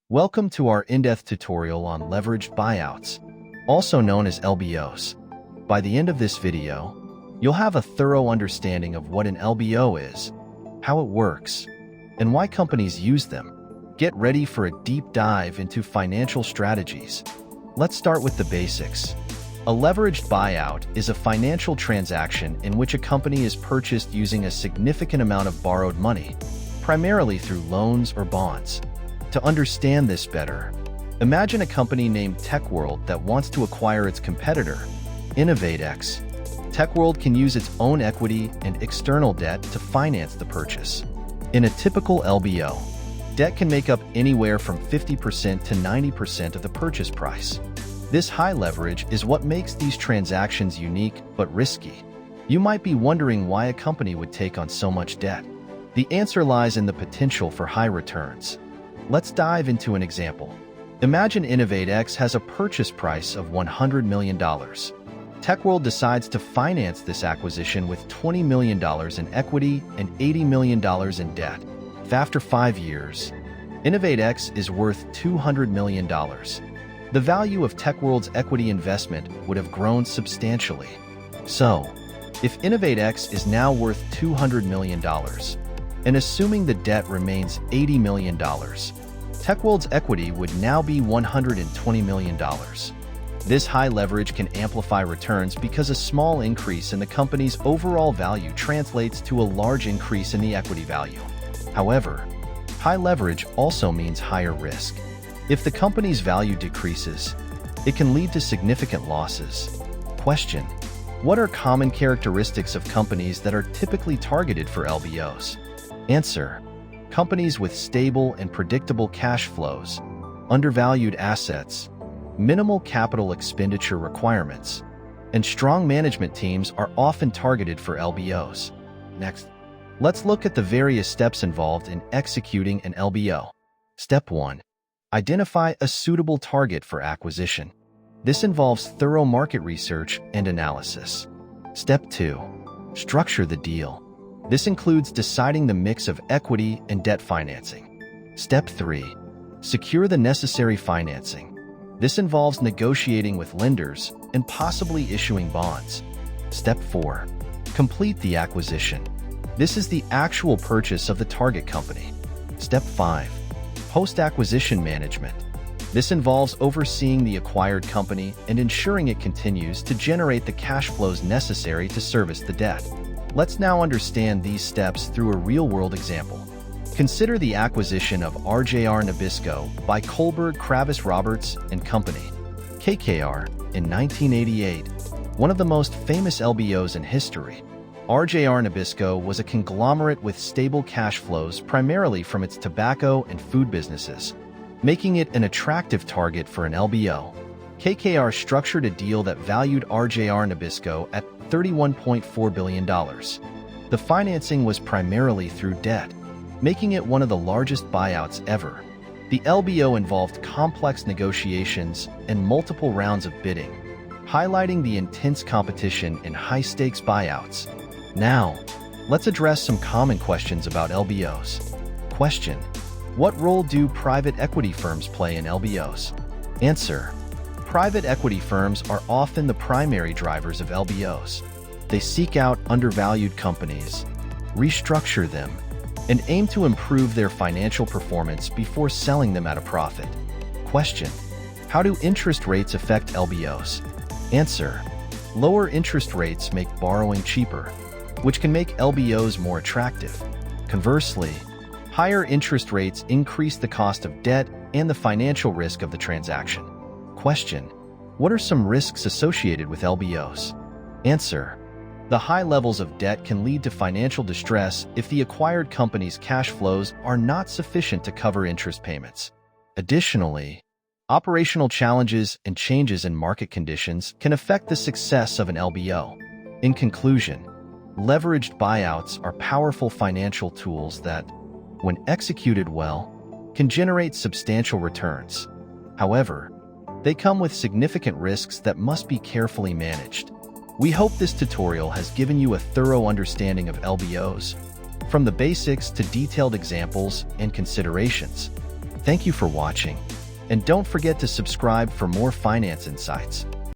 Welcome to our in-depth tutorial on leveraged buyouts, also known as LBOs. By the end of this video, you'll have a thorough understanding of what an LBO is, how it works, and why companies use them. Get ready for a deep dive into financial strategies. Let's start with the basics. A leveraged buyout is a financial transaction in which a company is purchased using a significant amount of borrowed money, primarily through loans or bonds. To understand this better, imagine a company named TechWorld that wants to acquire its competitor, InnovateX. TechWorld can use its own equity and external debt to finance the purchase. In a typical LBO, debt can make up anywhere from 50% to 90% of the purchase price. This high leverage is what makes these transactions unique but risky. You might be wondering why a company would take on so much debt. The answer lies in the potential for high returns. Let's dive into an example. Imagine InnovateX has a purchase price of $100 million. TechWorld decides to finance this acquisition with $20 million in equity and $80 million in debt. After 5 years, InnovateX is worth $200 million. The value of TechWorld's equity investment would have grown substantially. So, if InnovateX is now worth $200 million, and assuming the debt remains $80 million, TechWorld's equity would now be $120 million. This high leverage can amplify returns because a small increase in the company's overall value translates to a large increase in the equity value. However, high leverage also means higher risk. If the company's value decreases, it can lead to significant losses. Question: what are common characteristics of companies that are typically targeted for LBOs? Answer: companies with stable and predictable cash flows, undervalued assets, minimal capital expenditure requirements, and strong management teams are often targeted for LBOs. Next, let's look at the various steps involved in executing an LBO. Step 1. Identify a suitable target for acquisition. This involves thorough market research and analysis. Step 2. Structure the deal. This includes deciding the mix of equity and debt financing. Step 3. Secure the necessary financing. This involves negotiating with lenders and possibly issuing bonds. Step 4. Complete the acquisition. This is the actual purchase of the target company. Step 5. Post-acquisition management. This involves overseeing the acquired company and ensuring it continues to generate the cash flows necessary to service the debt. Let's now understand these steps through a real-world example. Consider the acquisition of RJR Nabisco by Kohlberg Kravis Roberts and Company, KKR, in 1988, one of the most famous LBOs in history. RJR Nabisco was a conglomerate with stable cash flows primarily from its tobacco and food businesses, making it an attractive target for an LBO. KKR structured a deal that valued RJR Nabisco at $31.4 billion. The financing was primarily through debt, making it one of the largest buyouts ever. The LBO involved complex negotiations and multiple rounds of bidding, highlighting the intense competition in high-stakes buyouts. Now, let's address some common questions about LBOs. Question: what role do private equity firms play in LBOs? Answer: private equity firms are often the primary drivers of LBOs. They seek out undervalued companies, restructure them, and aim to improve their financial performance before selling them at a profit. Question: how do interest rates affect LBOs? Answer: lower interest rates make borrowing cheaper, which can make LBOs more attractive. Conversely, higher interest rates increase the cost of debt and the financial risk of the transaction. Question: what are some risks associated with LBOs? Answer: the high levels of debt can lead to financial distress if the acquired company's cash flows are not sufficient to cover interest payments. Additionally, operational challenges and changes in market conditions can affect the success of an LBO. In conclusion, leveraged buyouts are powerful financial tools that, when executed well, can generate substantial returns. However, they come with significant risks that must be carefully managed. We hope this tutorial has given you a thorough understanding of LBOs, from the basics to detailed examples and considerations. Thank you for watching, and don't forget to subscribe for more finance insights.